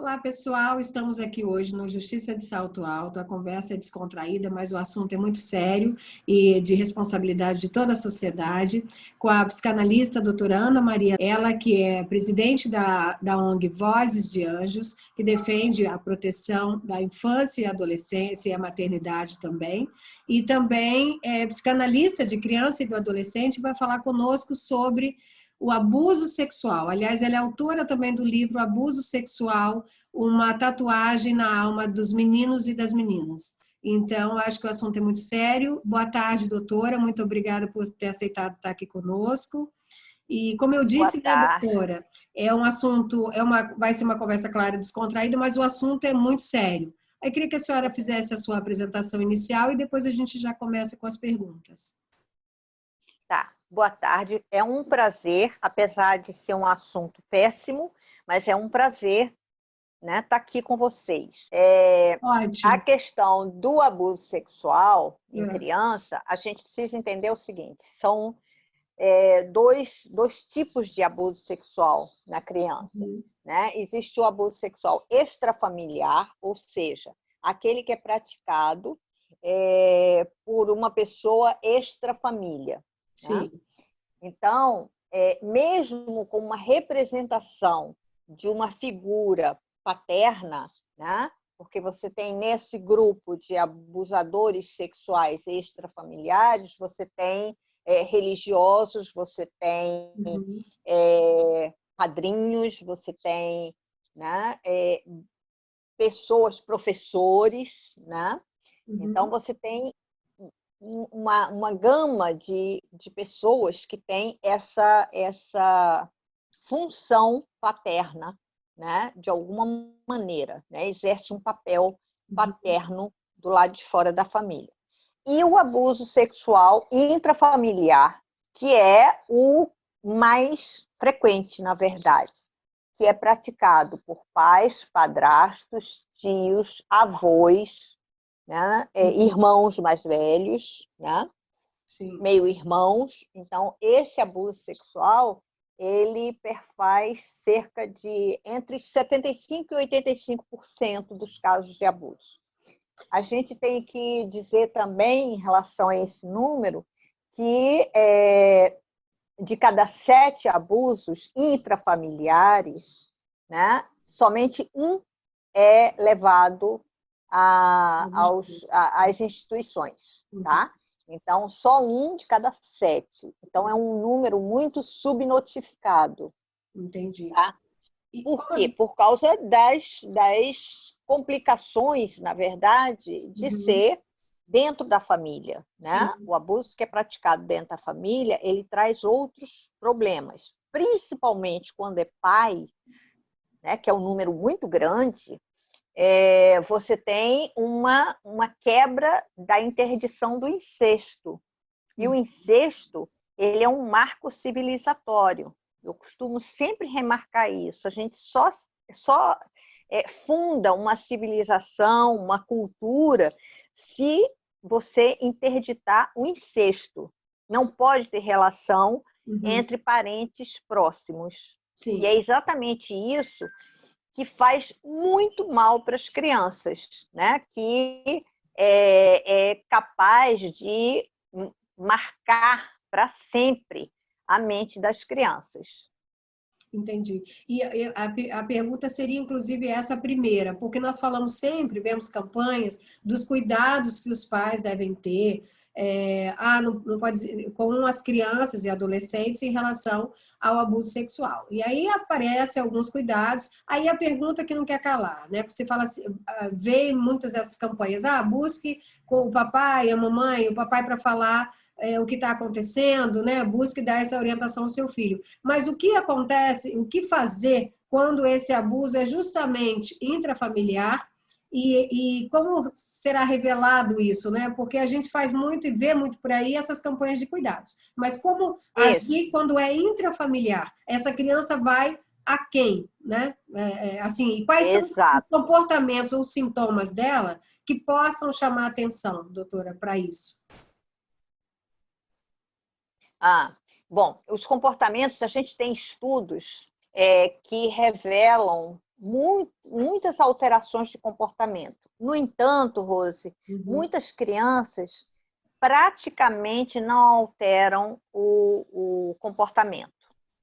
Olá, pessoal. Estamos aqui hoje no Justiça de Salto Alto. A conversa é descontraída, mas o assunto é muito sério e de responsabilidade de toda a sociedade, com a psicanalista doutora Ana Maria, ela que é presidente da ONG Vozes de Anjos, que defende a proteção da infância e adolescência e a maternidade também, e também é psicanalista de criança e do adolescente, vai falar conosco sobre o abuso sexual. Aliás, ela é autora também do livro Abuso Sexual, uma tatuagem na alma dos meninos e das meninas. Então, acho que o assunto é muito sério. Boa tarde, doutora. Muito obrigada por ter aceitado estar aqui conosco. E, como eu disse, né, doutora, é um assunto, vai ser uma conversa clara e descontraída, mas o assunto é muito sério. Aí, queria que a senhora fizesse a sua apresentação inicial e depois a gente já começa com as perguntas. Tá, boa tarde. É um prazer, apesar de ser um assunto péssimo, mas é um prazer, né, estar aqui com vocês. A questão do abuso sexual em criança, a gente precisa entender o seguinte: são dois tipos de abuso sexual na criança. Né? Existe o abuso sexual extrafamiliar, ou seja, aquele que é praticado por uma pessoa extrafamília. Né? Então, mesmo com uma representação de uma figura paterna, né? Porque você tem nesse grupo de abusadores sexuais extrafamiliares, você tem religiosos, você tem padrinhos, você tem, né, pessoas, professores, né? Então, você tem uma gama de pessoas que tem essa função paterna, né? De alguma maneira, né? Exerce um papel paterno do lado de fora da família. E o abuso sexual intrafamiliar, que é o mais frequente, na verdade, que é praticado por pais, padrastos, tios, avós, né? Irmãos mais velhos, né? Meio-irmãos. Então, esse abuso sexual, ele perfaz cerca de entre 75% e 85% dos casos de abuso. A gente tem que dizer também, em relação a esse número, que de cada 7 abusos intrafamiliares, né, somente um é levado às instituições, tá? Então, só 1 de cada 7. Então, é um número muito subnotificado. Entendi. Tá? Por quê? Por causa das complicações, na verdade, de ser dentro da família. Né? O abuso que é praticado dentro da família, ele traz outros problemas. Principalmente quando é pai, né, que é um número muito grande, você tem uma quebra da interdição do incesto. E o incesto, ele é um marco civilizatório. Eu costumo sempre remarcar isso. A gente só funda uma civilização, uma cultura, se você interditar o incesto. Não pode ter relação entre parentes próximos. E é exatamente isso que faz muito mal para as crianças, né? Que é capaz de marcar para sempre a mente das crianças. Entendi. E a pergunta seria, inclusive, essa primeira, porque nós falamos sempre, vemos campanhas dos cuidados que os pais devem ter, não pode, com as crianças e adolescentes em relação ao abuso sexual. E aí aparecem alguns cuidados, aí a pergunta que não quer calar, né? Você fala assim, vê muitas dessas campanhas, busque com o papai, a mamãe, o papai para falar o que está acontecendo, né? Busque dar essa orientação ao seu filho. Mas o que acontece, o que fazer quando esse abuso é justamente intrafamiliar e como será revelado isso, né? Porque a gente faz muito e vê muito por aí essas campanhas de cuidados. Mas como agir quando é intrafamiliar? Essa criança vai a quem, né? Assim, quais são os comportamentos ou sintomas dela que possam chamar atenção, doutora, para isso? Bom, os comportamentos, a gente tem estudos que revelam muitas alterações de comportamento. No entanto, Rose, muitas crianças praticamente não alteram o comportamento.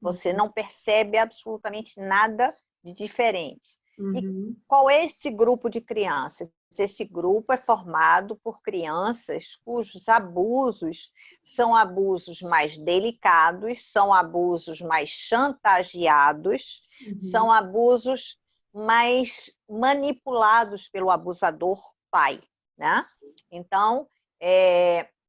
Você não percebe absolutamente nada de diferente. E qual é esse grupo de crianças? Esse grupo é formado por crianças cujos abusos são abusos mais delicados, são abusos mais chantageados, são abusos mais manipulados pelo abusador pai, né? Então,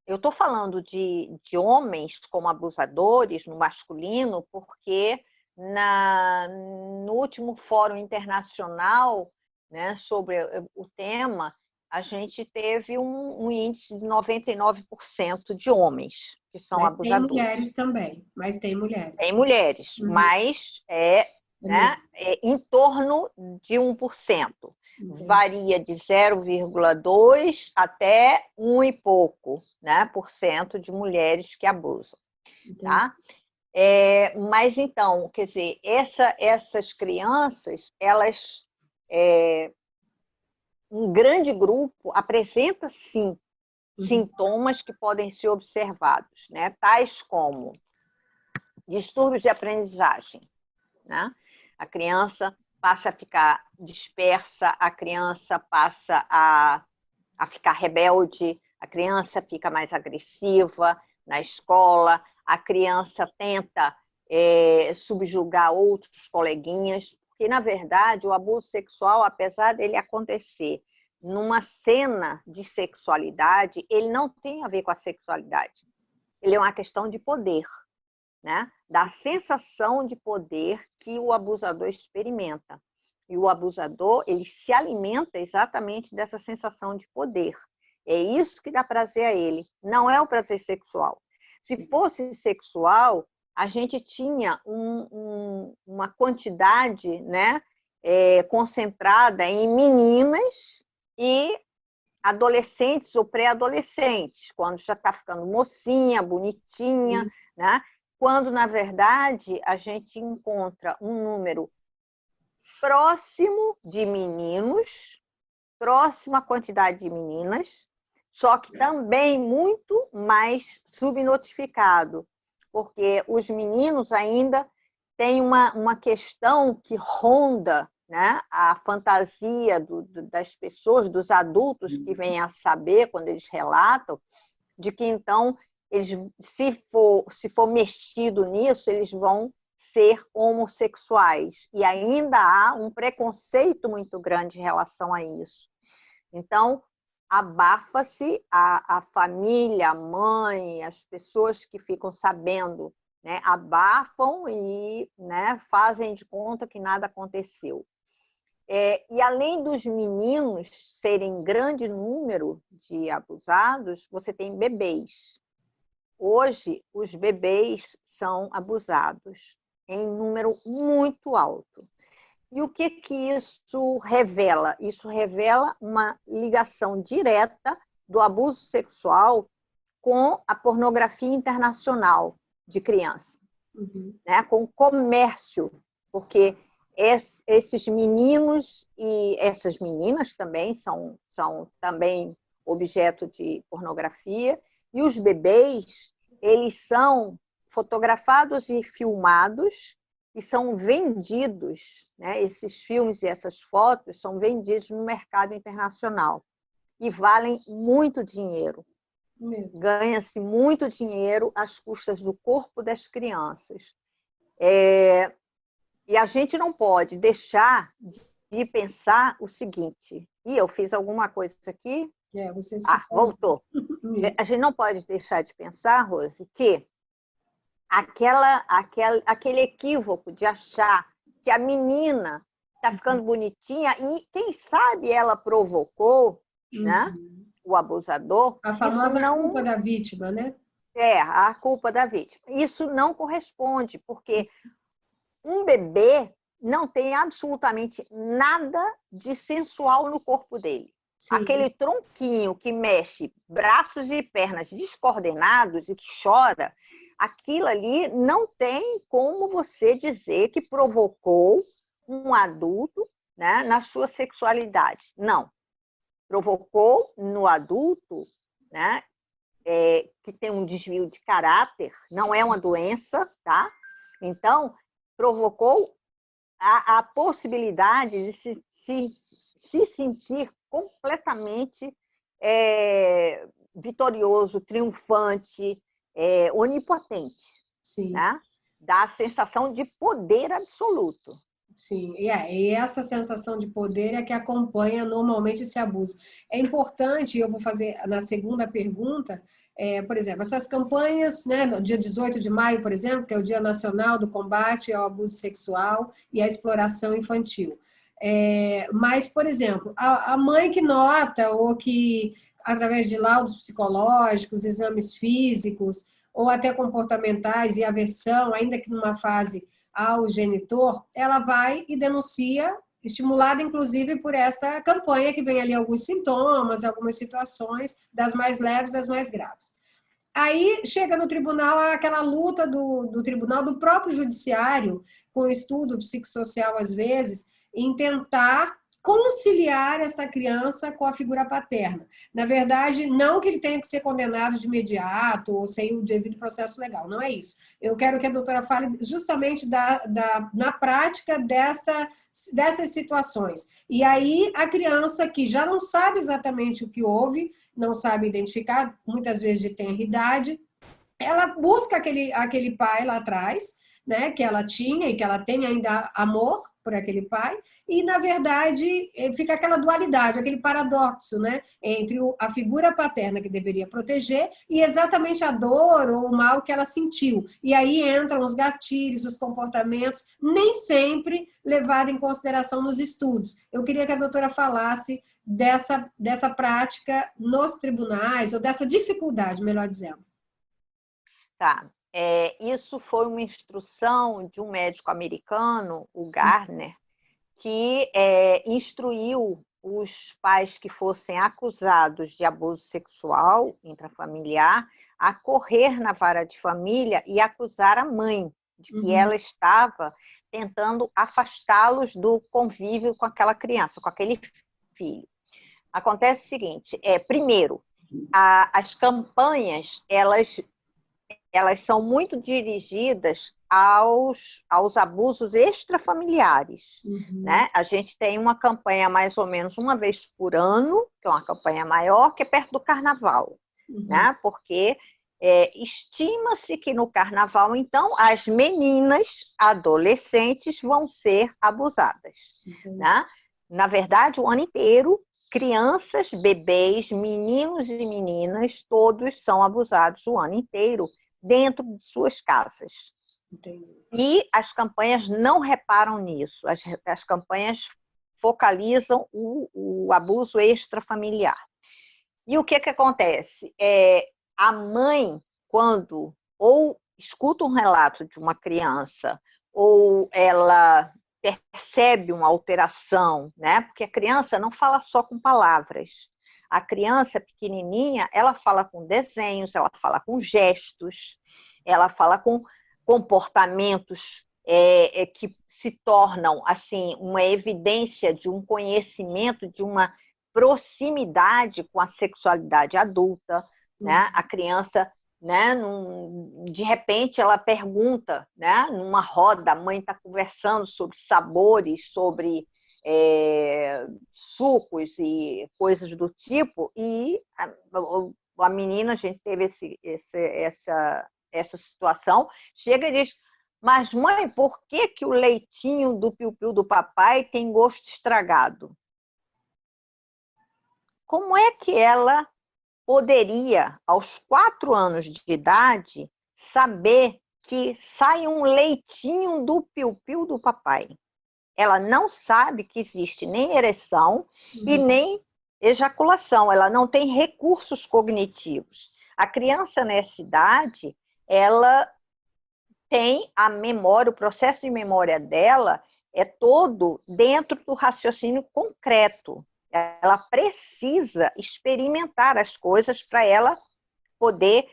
eu estou falando de homens como abusadores no masculino porque no último fórum internacional, né, sobre o tema, a gente teve um índice de 99% de homens que são abusadores. Tem mulheres também, mas tem mulheres. Tem mulheres, mas né, em torno de 1%. Varia de 0,2 até 1 e pouco, né, por cento de mulheres que abusam. Tá? Mas então, quer dizer, essas crianças, elas, um grande grupo apresenta sim sintomas que podem ser observados, né? Tais como distúrbios de aprendizagem, né? A criança passa a ficar dispersa, a criança passa a ficar rebelde, a criança fica mais agressiva na escola, a criança tenta subjugar outros coleguinhas, porque, na verdade, o abuso sexual, apesar dele acontecer numa cena de sexualidade, ele não tem a ver com a sexualidade. Ele é uma questão de poder, né? Da sensação de poder que o abusador experimenta. E o abusador, ele se alimenta exatamente dessa sensação de poder. É isso que dá prazer a ele, não é o prazer sexual. Se fosse sexual, a gente tinha uma quantidade, né, concentrada em meninas e adolescentes ou pré-adolescentes, quando já está ficando mocinha, bonitinha, né? Quando, na verdade, a gente encontra um número próximo de meninos, próximo à quantidade de meninas, só que também muito mais subnotificado, porque os meninos ainda têm uma questão que ronda, né, a fantasia das pessoas, dos adultos que vêm a saber quando eles relatam, de que então, eles, se for mexido nisso, eles vão ser homossexuais. E ainda há um preconceito muito grande em relação a isso. Então, abafa-se a família, a mãe, as pessoas que ficam sabendo, né, abafam e, né, fazem de conta que nada aconteceu. E além dos meninos serem grande número de abusados, você tem bebês. Hoje, os bebês são abusados em número muito alto. E o que isso revela? Isso revela uma ligação direta do abuso sexual com a pornografia internacional de criança, né? Com o comércio, porque esses meninos e essas meninas também são também objeto de pornografia, e os bebês, eles são fotografados e filmados e são vendidos, né? Esses filmes e essas fotos são vendidos no mercado internacional e valem muito dinheiro. Ganha-se muito dinheiro às custas do corpo das crianças. E a gente não pode deixar de pensar o seguinte, e eu fiz alguma coisa aqui? Voltou. A gente não pode deixar de pensar, Rose, que aquele equívoco de achar que a menina está ficando bonitinha e, quem sabe, ela provocou, né, o abusador. A famosa culpa da vítima, né? A culpa da vítima. Isso não corresponde, porque um bebê não tem absolutamente nada de sensual no corpo dele. Sim. Aquele tronquinho que mexe braços e pernas descoordenados e que chora, aquilo ali não tem como você dizer que provocou um adulto, né, na sua sexualidade. Não. Provocou no adulto, né, que tem um desvio de caráter, não é uma doença, tá? Então, provocou a possibilidade de se sentir completamente vitorioso, triunfante, onipotente, Sim. né? Dá a sensação de poder absoluto. Sim, e essa sensação de poder é que acompanha normalmente esse abuso. É importante, eu vou fazer na segunda pergunta, por exemplo, essas campanhas, né, no dia 18 de maio, por exemplo, que é o Dia Nacional do Combate ao Abuso Sexual e à Exploração Infantil. Mas, por exemplo, a mãe que nota, ou que, através de laudos psicológicos, exames físicos, ou até comportamentais e aversão, ainda que numa fase ao genitor, ela vai e denuncia, estimulada inclusive por esta campanha, que vem ali alguns sintomas, algumas situações, das mais leves às mais graves. Aí chega no tribunal aquela luta do tribunal, do próprio judiciário, com estudo psicossocial às vezes, em tentar conciliar essa criança com a figura paterna. Na verdade, não que ele tenha que ser condenado de imediato ou sem o devido processo legal, não é isso. Eu quero que a doutora fale justamente na prática dessas situações. E aí, a criança que já não sabe exatamente o que houve, não sabe identificar, muitas vezes de tenra idade, ela busca aquele pai lá atrás, né, que ela tinha e que ela tem ainda amor por aquele pai, e na verdade fica aquela dualidade, aquele paradoxo, né, entre a figura paterna que deveria proteger e exatamente a dor ou o mal que ela sentiu. E aí entram os gatilhos, os comportamentos, nem sempre levados em consideração nos estudos. Eu queria que a doutora falasse dessa prática nos tribunais, ou dessa dificuldade, melhor dizendo. Tá. Isso foi uma instrução de um médico americano, o Garner, que instruiu os pais que fossem acusados de abuso sexual intrafamiliar a correr na vara de família e acusar a mãe de que ela estava tentando afastá-los do convívio com aquela criança, com aquele filho. Acontece o seguinte, primeiro, as campanhas, elas são muito dirigidas aos abusos extrafamiliares. Né? A gente tem uma campanha mais ou menos uma vez por ano, que é uma campanha maior, que é perto do carnaval. Né? Porque estima-se que no carnaval, então, as meninas adolescentes vão ser abusadas. Né? Na verdade, o ano inteiro, crianças, bebês, meninos e meninas, todos são abusados o ano inteiro, dentro de suas casas. Entendi. E as campanhas não reparam nisso. As campanhas focalizam o abuso extrafamiliar. E o que acontece? A mãe, quando ou escuta um relato de uma criança, ou ela percebe uma alteração, né? Porque a criança não fala só com palavras. A criança pequenininha, ela fala com desenhos, ela fala com gestos, ela fala com comportamentos que se tornam assim uma evidência de um conhecimento, de uma proximidade com a sexualidade adulta, né? A criança, né, de repente, ela pergunta, né, numa roda, a mãe está conversando sobre sabores, sobre sucos e coisas do tipo, e a menina, a gente teve essa situação, chega e diz: mas mãe, por que o leitinho do piu-piu do papai tem gosto estragado? Como é que ela poderia, aos 4 anos de idade, saber que sai um leitinho do piu-piu do papai? Ela não sabe que existe nem ereção e nem ejaculação. Ela não tem recursos cognitivos. A criança nessa idade, ela tem a memória, o processo de memória dela é todo dentro do raciocínio concreto. Ela precisa experimentar as coisas para ela poder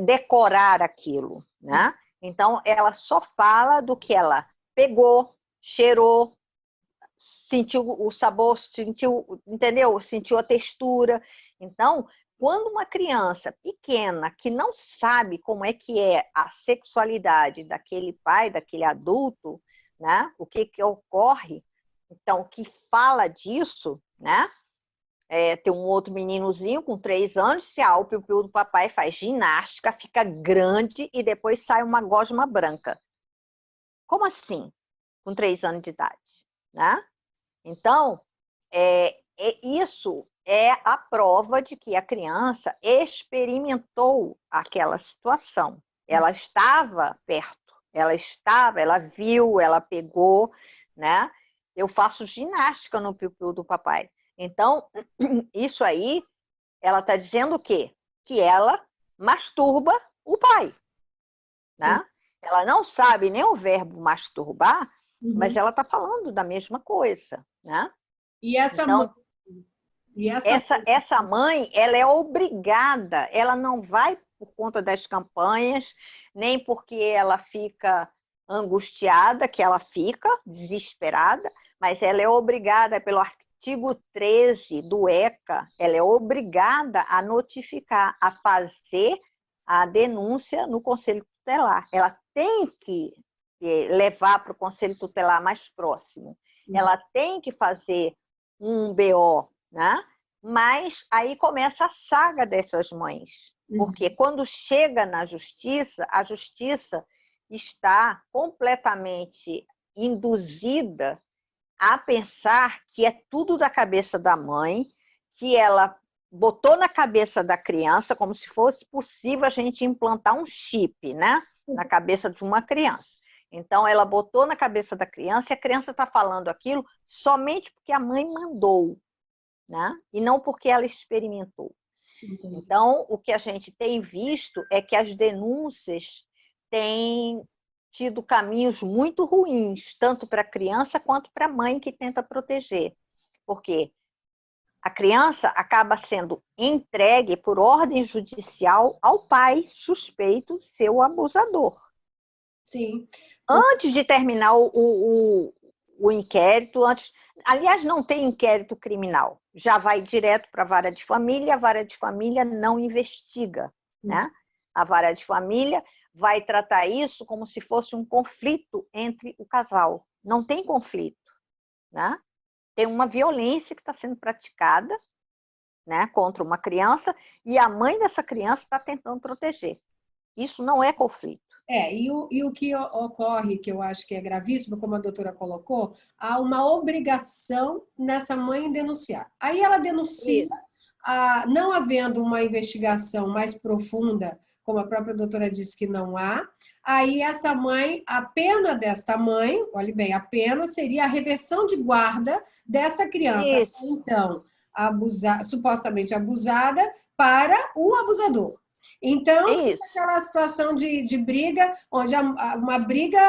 decorar aquilo, né? Então, ela só fala do que ela pegou, cheirou, sentiu o sabor, sentiu, entendeu? Sentiu a textura. Então, quando uma criança pequena que não sabe como é que é a sexualidade daquele pai, daquele adulto, né? O que que ocorre, então, que fala disso, né? Tem um outro meninozinho com 3 anos, se o piu-piu do papai faz ginástica, fica grande e depois sai uma gosma branca. Como assim? Com 3 anos de idade, né? Então, isso é a prova de que a criança experimentou aquela situação. Ela estava perto, ela viu, ela pegou, né? Eu faço ginástica no piu-piu do papai. Então, isso aí, ela está dizendo o quê? Que ela masturba o pai, né? Ela não sabe nem o verbo masturbar, mas ela está falando da mesma coisa, né? E essa mãe, Então, essa mãe, ela é obrigada, ela não vai por conta das campanhas, nem porque ela fica angustiada, que ela fica desesperada, mas ela é obrigada pelo artigo 13 do ECA, ela é obrigada a notificar, a fazer a denúncia no Conselho Tutelar. Ela tem que levar para o Conselho Tutelar mais próximo. Ela tem que fazer um BO, né? Mas aí começa a saga dessas mães. Porque quando chega na justiça, a justiça está completamente induzida a pensar que é tudo da cabeça da mãe, que ela botou na cabeça da criança, como se fosse possível a gente implantar um chip, né? Na cabeça de uma criança. Então, ela botou na cabeça da criança e a criança está falando aquilo somente porque a mãe mandou, né? E não porque ela experimentou. Entendi. Então, o que a gente tem visto é que as denúncias têm tido caminhos muito ruins, tanto para a criança quanto para a mãe que tenta proteger. Porque a criança acaba sendo entregue por ordem judicial ao pai suspeito ser o abusador. Sim. Antes de terminar o inquérito, aliás, não tem inquérito criminal, já vai direto para a vara de família, a vara de família não investiga, né? A vara de família vai tratar isso como se fosse um conflito entre o casal. Não tem conflito, né? Tem uma violência que está sendo praticada, né, contra uma criança e a mãe dessa criança está tentando proteger. Isso não é conflito. E o que ocorre, que eu acho que é gravíssimo, como a doutora colocou, há uma obrigação nessa mãe em denunciar. Aí ela denuncia, não havendo uma investigação mais profunda, como a própria doutora disse que não há, aí essa mãe, a pena desta mãe, olhe bem, a pena seria a reversão de guarda dessa criança, então, supostamente abusada, para o abusador. Então, aquela situação de briga, onde uma briga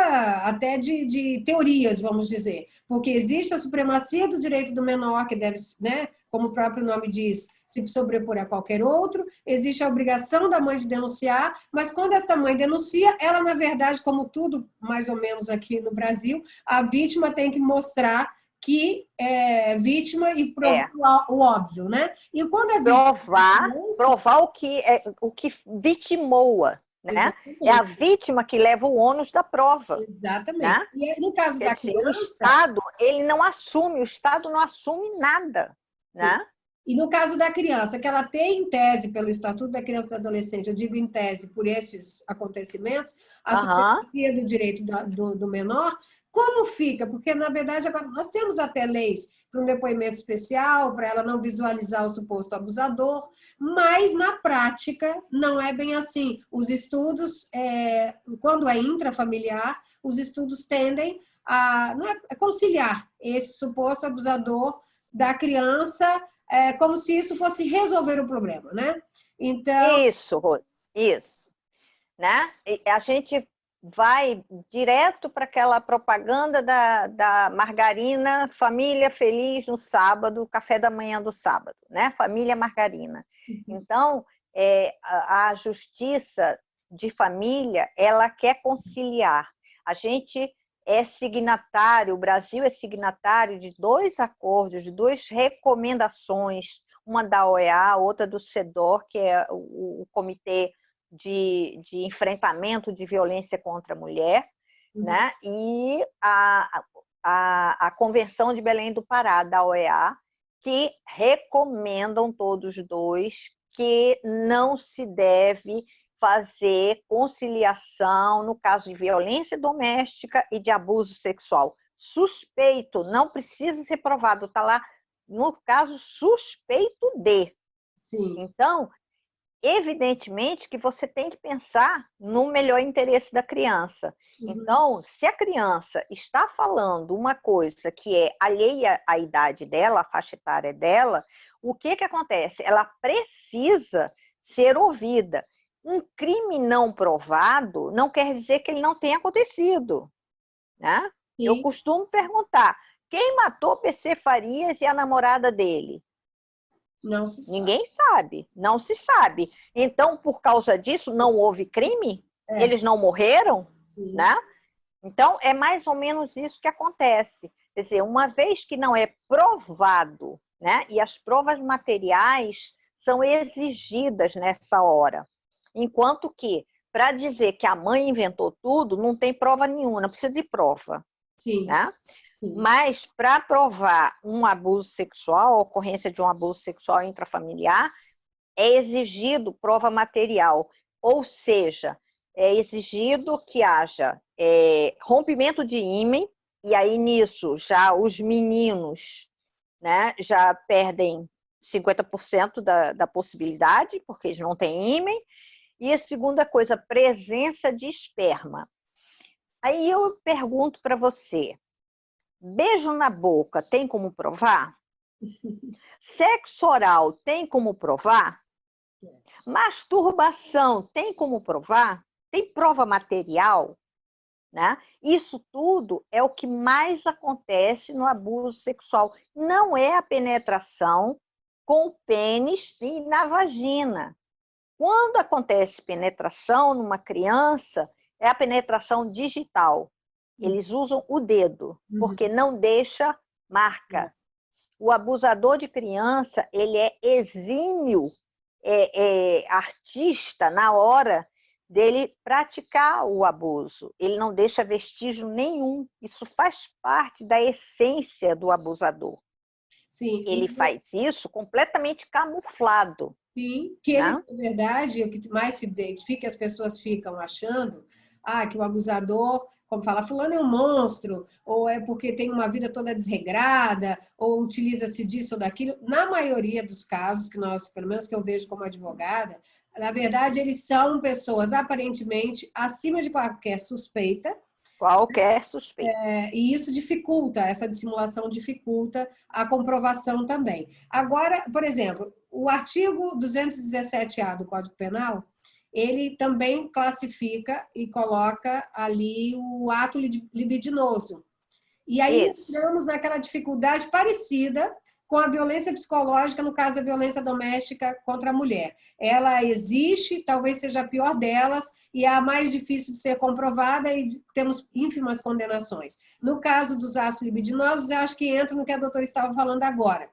até de teorias, vamos dizer, porque existe a supremacia do direito do menor, que deve, né, como o próprio nome diz, se sobrepor a qualquer outro, existe a obrigação da mãe de denunciar, mas quando essa mãe denuncia, ela, na verdade, como tudo mais ou menos aqui no Brasil, a vítima tem que mostrar que é vítima e provar o óbvio, né? E quando é provar o que vitimoa, né? Exatamente. É a vítima que leva o ônus da prova. Exatamente. Né? E no caso da criança... O Estado, ele não assume, o Estado não assume nada, né? E no caso da criança, que ela tem em tese, pelo Estatuto da Criança e do Adolescente, eu digo em tese por esses acontecimentos, a supremacia do direito do menor, como fica? Porque, na verdade, agora nós temos até leis para um depoimento especial, para ela não visualizar o suposto abusador, mas, na prática, não é bem assim. Os estudos, quando é intrafamiliar, os estudos tendem a conciliar esse suposto abusador da criança, como se isso fosse resolver o problema, né? Então... Isso, Rose, isso. Né? E a gente vai direto para aquela propaganda da margarina, família feliz no sábado, café da manhã do sábado, né? Família margarina. Então, a justiça de família, ela quer conciliar. A gente é signatário, o Brasil é signatário de 2 acordos, de 2 recomendações, uma da OEA, outra do CEDAW, que é o Comitê de Enfrentamento de Violência contra a Mulher, né? E a Convenção de Belém do Pará, da OEA, que recomendam todos dois que não se deve fazer conciliação no caso de violência doméstica e de abuso sexual. Suspeito, não precisa ser provado, está lá no caso suspeito de. Sim. Então, evidentemente que você tem que pensar no melhor interesse da criança. Então, se a criança está falando uma coisa que é alheia à idade dela, à faixa etária dela, o que acontece? Ela precisa ser ouvida. Um crime não provado não quer dizer que ele não tenha acontecido, né? Eu costumo perguntar, quem matou PC Farias e a namorada dele? Não se sabe. Ninguém sabe, não se sabe. Então, por causa disso, não houve crime? Eles não morreram? Né? Então, é mais ou menos isso que acontece. Quer dizer, uma vez que não é provado, né, e as provas materiais são exigidas nessa hora. Enquanto que, para dizer que a mãe inventou tudo, não tem prova nenhuma, não precisa de prova. Sim. Né? Sim. Mas, para provar um abuso sexual, a ocorrência de um abuso sexual intrafamiliar, é exigido prova material. Ou seja, é exigido que haja rompimento de ímen, e aí nisso já os meninos, né, já perdem 50% da possibilidade, porque eles não têm ímen. E a segunda coisa, presença de esperma. Aí eu pergunto para você, beijo na boca tem como provar? Sexo oral tem como provar? Masturbação tem como provar? Tem prova material? Né? Isso tudo é o que mais acontece no abuso sexual. Não é a penetração com o pênis e na vagina. Quando acontece penetração numa criança, é a penetração digital. Eles usam o dedo, porque não deixa marca. O abusador de criança, ele é exímio artista na hora dele praticar o abuso. Ele não deixa vestígio nenhum. Isso faz parte da essência do abusador. Sim. Ele faz isso completamente camuflado. Sim, que ele, na verdade, o que mais se identifica, as pessoas ficam achando que o abusador, como fala, fulano é um monstro, ou é porque tem uma vida toda desregrada, ou utiliza-se disso ou daquilo. Na maioria dos casos, que nós, pelo menos que eu vejo como advogada, na verdade, eles são pessoas aparentemente acima de qualquer suspeita. Qualquer suspeita. E isso dificulta, essa dissimulação dificulta a comprovação também. Agora, por exemplo, o artigo 217-A do Código Penal, ele também classifica e coloca ali o ato libidinoso. E aí entramos naquela dificuldade parecida com a violência psicológica, no caso da violência doméstica contra a mulher. Ela existe, talvez seja a pior delas, e é a mais difícil de ser comprovada, e temos ínfimas condenações. No caso dos atos libidinosos, eu acho que entra no que a doutora estava falando agora.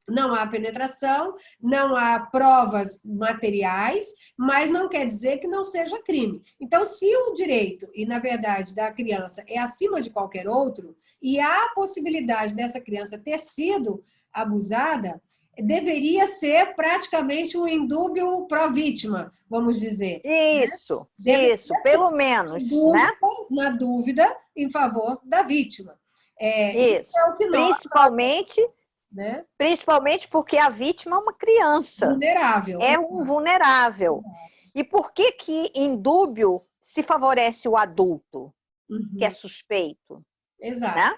Não há penetração, não há provas materiais, mas não quer dizer que não seja crime. Então, se o direito, e na verdade da criança, é acima de qualquer outro, e há a possibilidade dessa criança ter sido abusada, deveria ser praticamente um indúbio pró-vítima, vamos dizer. Isso, né? Isso, pelo menos, dúvida, né? Na dúvida, em favor da vítima. Isso, é o que nós, né? Principalmente porque a vítima é uma criança. Vulnerável. É um vulnerável. E por que indúbio se favorece o adulto, que é suspeito? Exato. Né?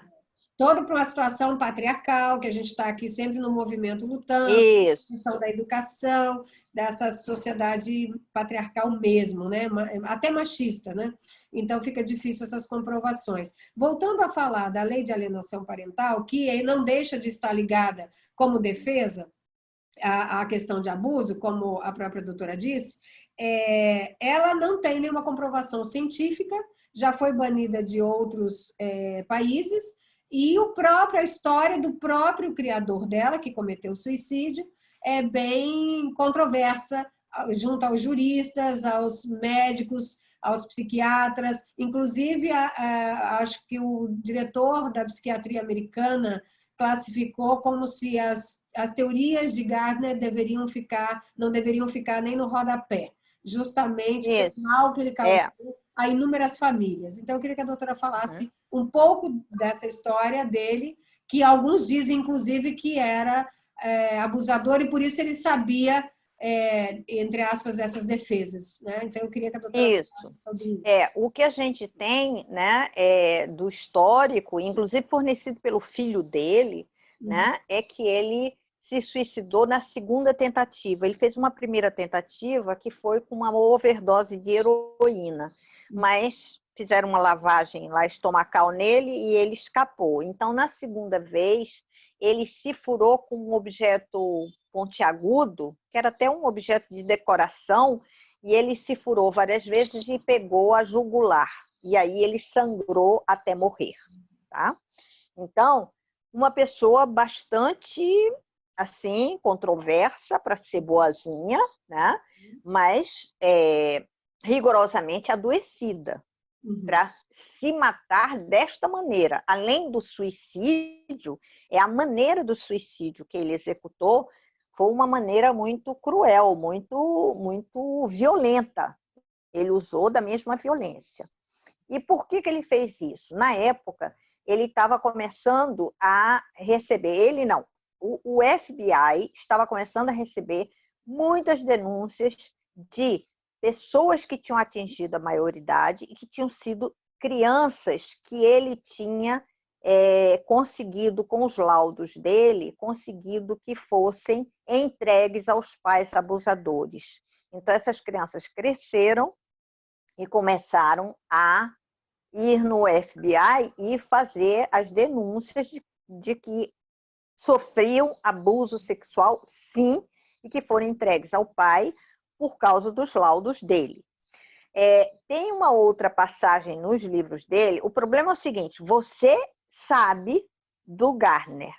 Toda para uma situação patriarcal, que a gente está aqui sempre no movimento lutando, questão da educação, dessa sociedade patriarcal mesmo, né? Até machista, né? Então fica difícil essas comprovações. Voltando a falar da lei de alienação parental, que não deixa de estar ligada como defesa à questão de abuso, como a própria doutora disse, ela não tem nenhuma comprovação científica, já foi banida de outros países, e a história do próprio criador dela, que cometeu suicídio, é bem controversa junto aos juristas, aos médicos, aos psiquiatras. Inclusive, acho que o diretor da psiquiatria americana classificou como se as teorias de Gardner não deveriam ficar nem no rodapé, justamente pelo mal que ele causou a inúmeras famílias. Então, eu queria que a doutora falasse um pouco dessa história dele, que alguns dizem, inclusive, que era abusador e por isso ele sabia, entre aspas, essas defesas, né? Então, eu queria que a doutora falasse sobre isso. O que a gente tem, né, do histórico, inclusive fornecido pelo filho dele, né, é que ele se suicidou na segunda tentativa. Ele fez uma primeira tentativa que foi com uma overdose de heroína, mas fizeram uma lavagem lá estomacal nele e ele escapou. Então, na segunda vez, ele se furou com um objeto pontiagudo, que era até um objeto de decoração, e ele se furou várias vezes e pegou a jugular. E aí ele sangrou até morrer. Tá? Então, uma pessoa bastante, assim, controversa para ser boazinha, né? Mas rigorosamente adoecida, para se matar desta maneira. Além do suicídio, a maneira do suicídio que ele executou foi uma maneira muito cruel, muito violenta. Ele usou da mesma violência. E por que ele fez isso? Na época, ele estava começando a receber, ele não, o FBI estava começando a receber muitas denúncias de pessoas que tinham atingido a maioridade e que tinham sido crianças que ele tinha conseguido, com os laudos dele, conseguido que fossem entregues aos pais abusadores. Então, essas crianças cresceram e começaram a ir no FBI e fazer as denúncias de que sofriam abuso sexual, sim, e que foram entregues ao pai por causa dos laudos dele. Tem uma outra passagem nos livros dele. O problema é o seguinte: você sabe do Gardner.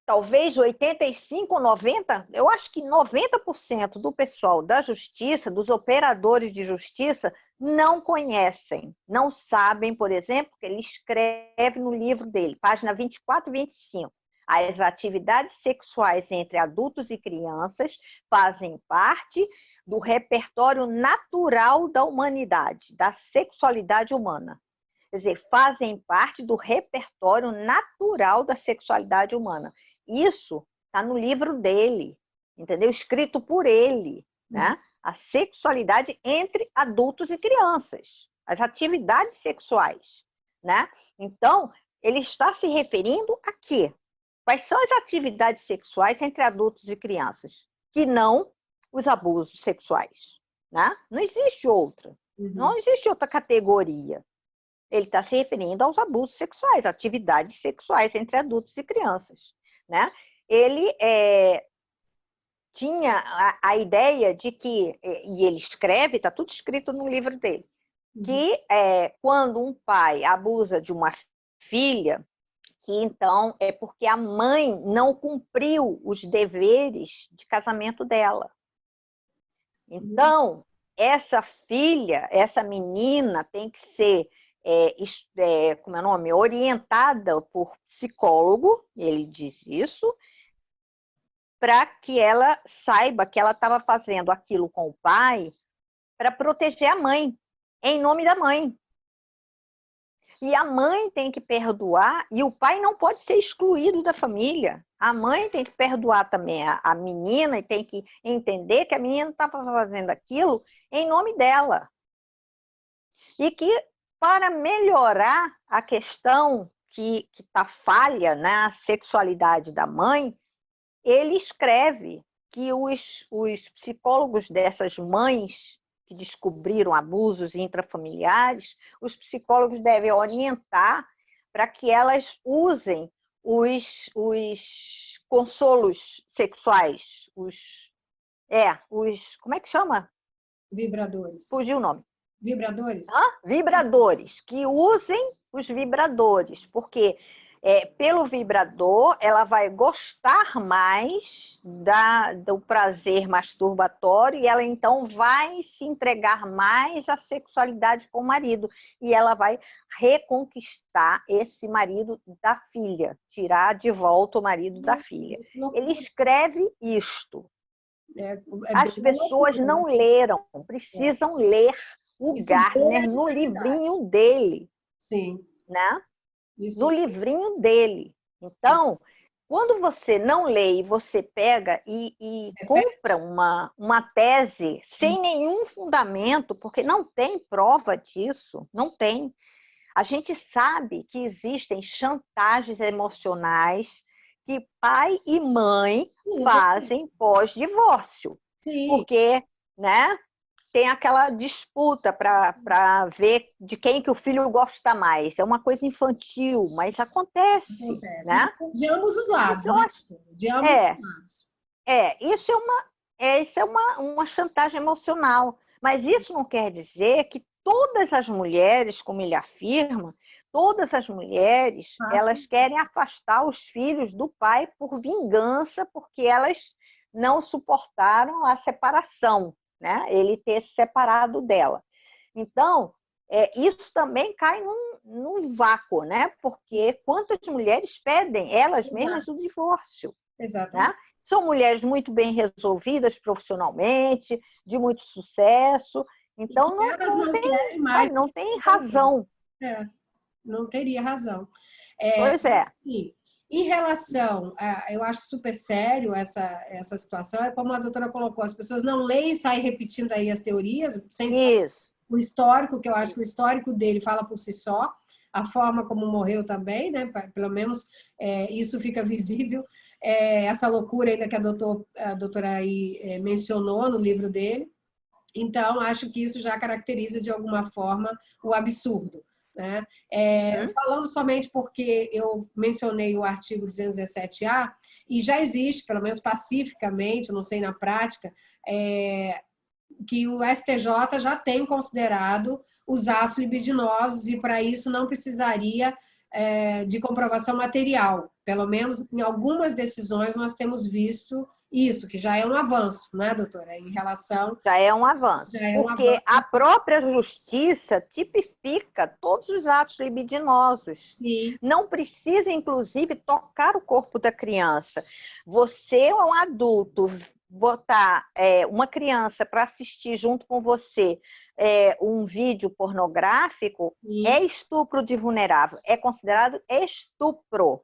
Talvez 85, 90, eu acho que 90% do pessoal da justiça, dos operadores de justiça, não conhecem, não sabem, por exemplo, que ele escreve no livro dele, página 24 e 25. As atividades sexuais entre adultos e crianças fazem parte do repertório natural da humanidade, da sexualidade humana. Quer dizer, fazem parte do repertório natural da sexualidade humana. Isso está no livro dele, entendeu? Escrito por ele, né? A sexualidade entre adultos e crianças, as atividades sexuais, né? Então, ele está se referindo a quê? Quais são as atividades sexuais entre adultos e crianças? Que não os abusos sexuais, né? Não existe outra. Não existe outra categoria. Ele está se referindo aos abusos sexuais, atividades sexuais entre adultos e crianças, né? Ele tinha a ideia de que, e ele escreve, está tudo escrito no livro dele, que quando um pai abusa de uma filha, que então é porque a mãe não cumpriu os deveres de casamento dela. Então, essa filha, essa menina tem que ser como é o nome? Orientada por psicólogo, ele diz isso, para que ela saiba que ela estava fazendo aquilo com o pai para proteger a mãe, em nome da mãe. E a mãe tem que perdoar, e o pai não pode ser excluído da família. A mãe tem que perdoar também a menina e tem que entender que a menina estava fazendo aquilo em nome dela. E que, para melhorar a questão que está falha na sexualidade da mãe, ele escreve que os psicólogos dessas mães que descobriram abusos intrafamiliares, os psicólogos devem orientar para que elas usem os consolos sexuais, Como é que chama? Vibradores. Fugiu o nome. Vibradores? Vibradores, que usem os vibradores, porque pelo vibrador ela vai gostar mais do prazer masturbatório e ela então vai se entregar mais à sexualidade com o marido e ela vai reconquistar esse marido da filha, tirar de volta o marido da filha. Ele escreve isto. As pessoas não leram, precisam ler o Gardner no livrinho dele. Sim. Né? No livrinho dele. Então, quando você não lê e você pega e compra uma tese sem nenhum fundamento, porque não tem prova disso, não tem. A gente sabe que existem chantagens emocionais que pai e mãe fazem pós-divórcio. Porque, né, tem aquela disputa para ver de quem que o filho gosta mais. É uma coisa infantil, mas acontece. Né? De ambos os lados. Então, né? De ambos os lados. Isso é uma chantagem emocional. Mas isso não quer dizer que todas as mulheres, como ele afirma, todas as mulheres, elas querem afastar os filhos do pai por vingança, porque elas não suportaram a separação, né? Ele ter se separado dela. Então, isso também cai num vácuo, né? Porque quantas mulheres pedem, elas mesmas, o divórcio? Exatamente. Né? São mulheres muito bem resolvidas profissionalmente, de muito sucesso, então não tem razão. Não teria razão. Pois é. Sim. Em relação, eu acho super sério essa situação, é como a doutora colocou, as pessoas não leem e saem repetindo aí as teorias, sem saber o histórico, que eu acho que o histórico dele fala por si só, a forma como morreu também, né? Pelo menos isso fica visível, essa loucura ainda que a doutora aí mencionou no livro dele. Então, acho que isso já caracteriza de alguma forma o absurdo. Né? Falando somente porque eu mencionei o artigo 217A, e já existe, pelo menos pacificamente, não sei na prática, que o STJ já tem considerado os atos libidinosos e para isso não precisaria de comprovação material. Pelo menos em algumas decisões nós temos visto isso, que já é um avanço, né, doutora? Em relação... Já é um avanço, porque a própria justiça tipifica todos os atos libidinosos. Sim. Não precisa, inclusive, tocar o corpo da criança. Você é um adulto, botar uma criança para assistir junto com você um vídeo pornográfico, é estupro de vulnerável, é considerado estupro.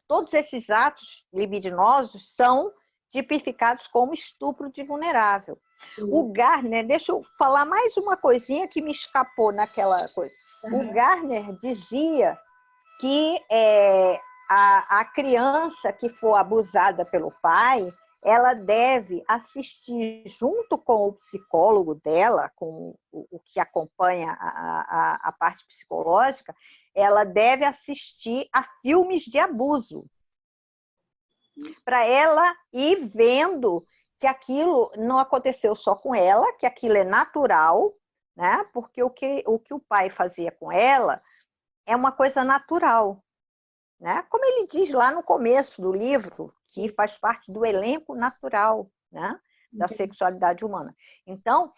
Todos esses atos libidinosos são tipificados como estupro de vulnerável. O Gardner, deixa eu falar mais uma coisinha que me escapou naquela coisa. O Gardner dizia que a criança que for abusada pelo pai, ela deve assistir junto com o psicólogo dela, com o que acompanha a parte psicológica, ela deve assistir a filmes de abuso, para ela ir vendo que aquilo não aconteceu só com ela, que aquilo é natural, né? Porque o que o pai fazia com ela é uma coisa natural. Né? Como ele diz lá no começo do livro, que faz parte do elenco natural, né, da sexualidade humana. Então,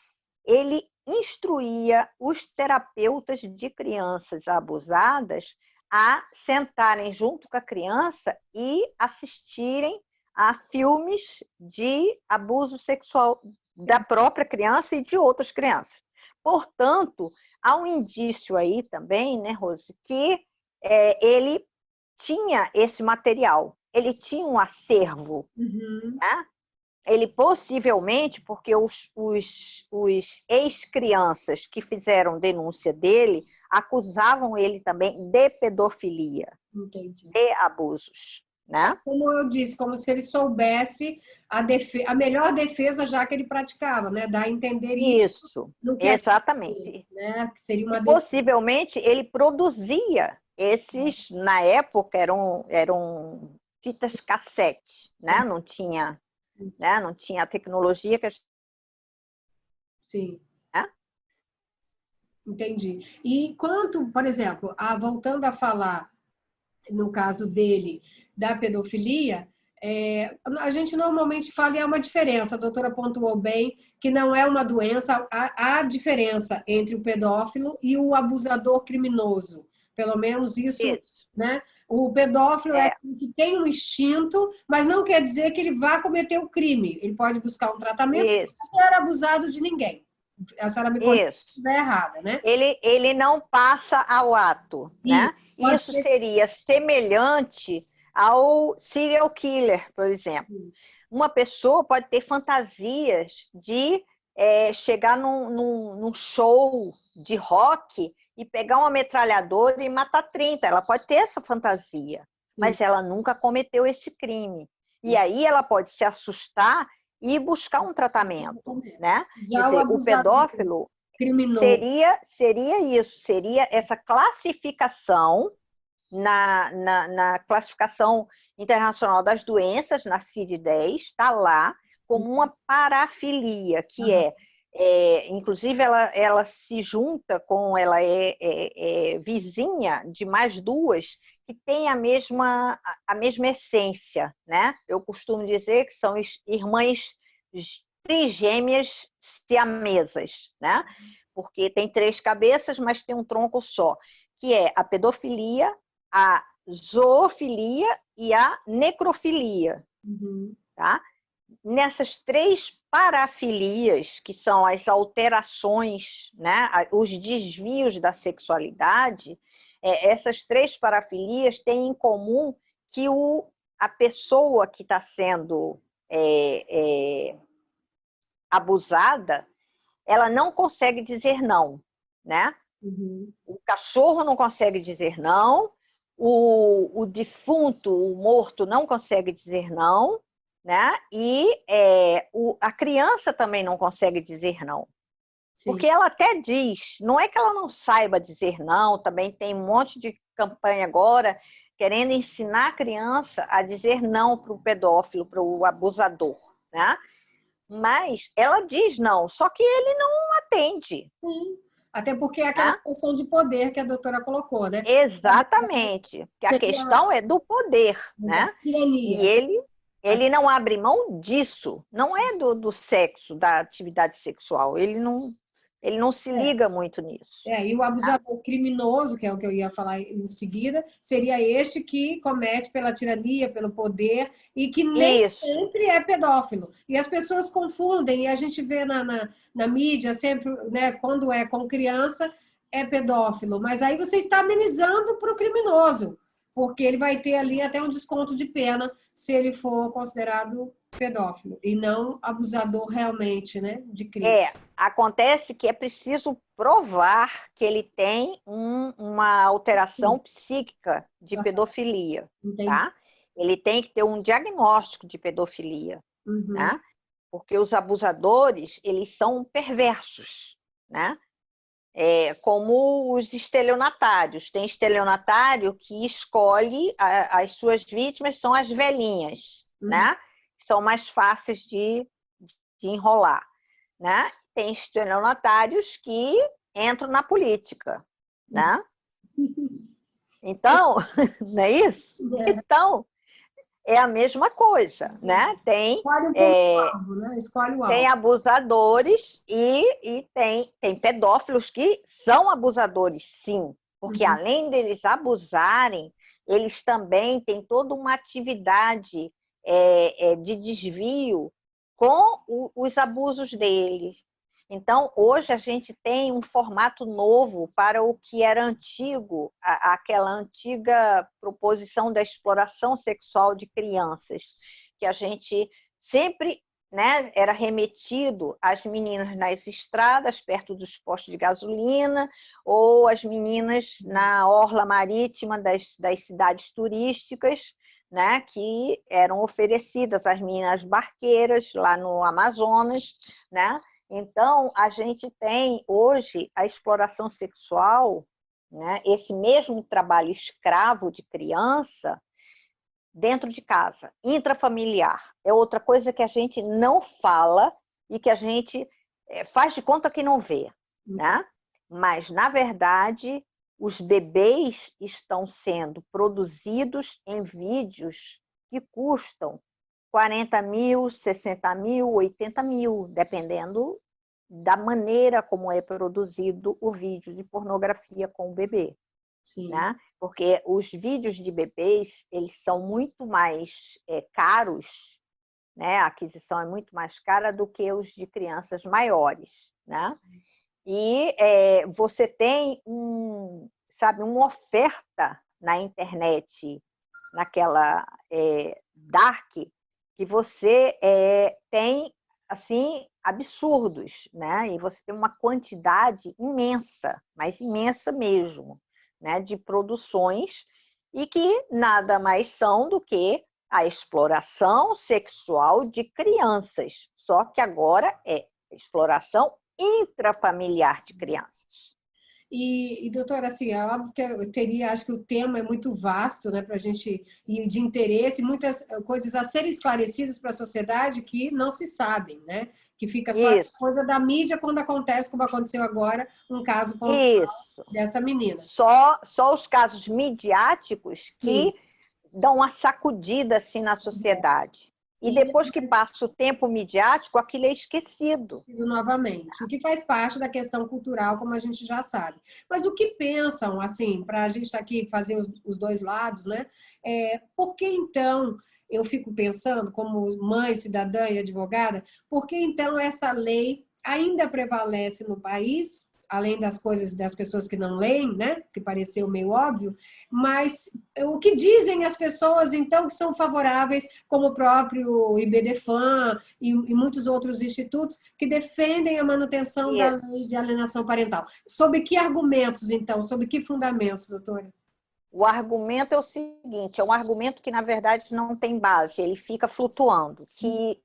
ele instruía os terapeutas de crianças abusadas a sentarem junto com a criança e assistirem a filmes de abuso sexual da própria criança e de outras crianças. Portanto, há um indício aí também, né, Rose, que ele tinha esse material, ele tinha um acervo. Né? Ele possivelmente, porque os ex-crianças que fizeram denúncia dele acusavam ele também de pedofilia, de abusos. Né? Como eu disse, como se ele soubesse a melhor defesa já que ele praticava, né? Dar a entender isso. Exatamente. Né? Que seria uma possivelmente ele produzia esses, na época, eram fitas cassete, né? Não tinha né? Não tinha a tecnologia que a gente... Sim. Né? Entendi. E quanto, por exemplo, voltando a falar, no caso dele, da pedofilia, a gente normalmente fala, e há uma diferença, a doutora pontuou bem, que não é uma doença, há diferença entre o pedófilo e o abusador criminoso. Pelo menos isso, Isso. né? O pedófilo é É, aquele que tem um instinto, mas não quer dizer que ele vá cometer o crime. Ele pode buscar um tratamento e isso, não ser abusado de ninguém. A senhora me corrija se isso. estiver errada, né? Ele não passa ao ato, E né? pode Isso ser. seria semelhante ao serial killer, por exemplo. Uma pessoa pode ter fantasias de chegar num show de rock e pegar uma metralhadora e matar 30. Ela pode ter essa fantasia, Sim. mas ela nunca cometeu esse crime. E aí ela pode se assustar e buscar um tratamento, né? Quer Já o dizer, o abusador pedófilo criminoso. seria isso, seria essa classificação na classificação internacional das doenças, na CID-10, está lá como uma parafilia, que Aham. inclusive, ela se junta ela é vizinha de mais duas que têm a mesma essência, né? Eu costumo dizer que são irmãs trigêmeas siamesas, né? Porque tem 3 cabeças, mas tem um tronco só, que é a pedofilia, a zoofilia e a necrofilia, Uhum. tá? Nessas 3 parafilias, que são as alterações, né, os desvios da sexualidade, essas 3 parafilias têm em comum que a pessoa que está sendo abusada, ela não consegue dizer não, né? Uhum. O cachorro não consegue dizer não, o defunto, o morto, não consegue dizer não, né? E a criança também não consegue dizer não. Sim. Porque ela até diz, não é que ela não saiba dizer não, também tem um monte de campanha agora querendo ensinar a criança a dizer não para o pedófilo, para o abusador, né? Mas ela diz não, só que ele não atende, Sim. Até porque é aquela né? questão de poder que a doutora colocou, né? Exatamente, que a Seria questão é do poder, a né? E tirania. ele não abre mão disso, não é do sexo, da atividade sexual, ele não se É. liga muito nisso. E o Tá? abusador criminoso, que é o que eu ia falar em seguida, seria este que comete pela tirania, pelo poder, e que nem Isso, sempre é pedófilo. E as pessoas confundem, e a gente vê na mídia sempre, né, quando é com criança, é pedófilo. Mas aí você está amenizando para o criminoso, porque ele vai ter ali até um desconto de pena se ele for considerado pedófilo, e não abusador realmente, né, de crime. acontece que é preciso provar que ele tem uma alteração Sim, psíquica de pedofilia, entendi. tá? Ele tem que ter um diagnóstico de pedofilia, Uhum. né? Porque os abusadores, eles são perversos, né? Como os estelionatários. Tem estelionatário que escolhe as suas vítimas, são as velhinhas, Uhum. né? São mais fáceis de enrolar, né? Tem estelionatários que entram na política, né? Então, não é isso? É. Então, é a mesma coisa, né? Escolhe o público-alvo, né? Escolhe o Tem alvo. abusadores e tem pedófilos que são abusadores, sim, porque Uhum. além deles abusarem, eles também têm toda uma atividade de desvio com os abusos deles. Então, hoje a gente tem um formato novo para o que era antigo, aquela antiga proposição da exploração sexual de crianças, que a gente sempre, né, era remetido às meninas nas estradas, perto dos postos de gasolina, ou as meninas na orla marítima das cidades turísticas, né, que eram oferecidas às meninas barqueiras lá no Amazonas, né? Então, a gente tem hoje a exploração sexual, né, esse mesmo trabalho escravo de criança, dentro de casa, intrafamiliar, é outra coisa que a gente não fala e que a gente faz de conta que não vê, né? Mas, na verdade, os bebês estão sendo produzidos em vídeos que custam 40 mil, 60 mil, 80 mil, dependendo da maneira como é produzido o vídeo de pornografia com o bebê. Sim. Né? Porque os vídeos de bebês, eles são muito mais caros, né? A aquisição é muito mais cara do que os de crianças maiores, né? E você tem uma oferta na internet, naquela dark, que você tem assim absurdos, né? E você tem uma quantidade imensa, mas imensa mesmo, né? De produções e que nada mais são do que a exploração sexual de crianças, só que agora é exploração intrafamiliar de crianças. E doutora, assim, é óbvio que eu teria, acho que o tema é muito vasto, né, para a gente, e de interesse, muitas coisas a serem esclarecidas para a sociedade que não se sabem, né? Que fica só essa coisa da mídia quando acontece, como aconteceu agora, um caso pontual dessa menina. Só os casos midiáticos que Sim. dão uma sacudida assim na sociedade. E depois que passa o tempo midiático, aquilo é esquecido. Novamente, o que faz parte da questão cultural, como a gente já sabe. Mas o que pensam, assim, para a gente estar aqui fazer os dois lados, né? Por que então, eu fico pensando, como mãe, cidadã e advogada, por que então essa lei ainda prevalece no país? Além das coisas das pessoas que não leem, né? Que pareceu meio óbvio, mas o que dizem as pessoas, então, que são favoráveis, como o próprio IBDFAM e muitos outros institutos que defendem a manutenção da lei de alienação parental. Sob que argumentos, então? Sob que fundamentos, doutora? O argumento é o seguinte, é um argumento que, na verdade, não tem base, ele fica flutuando, que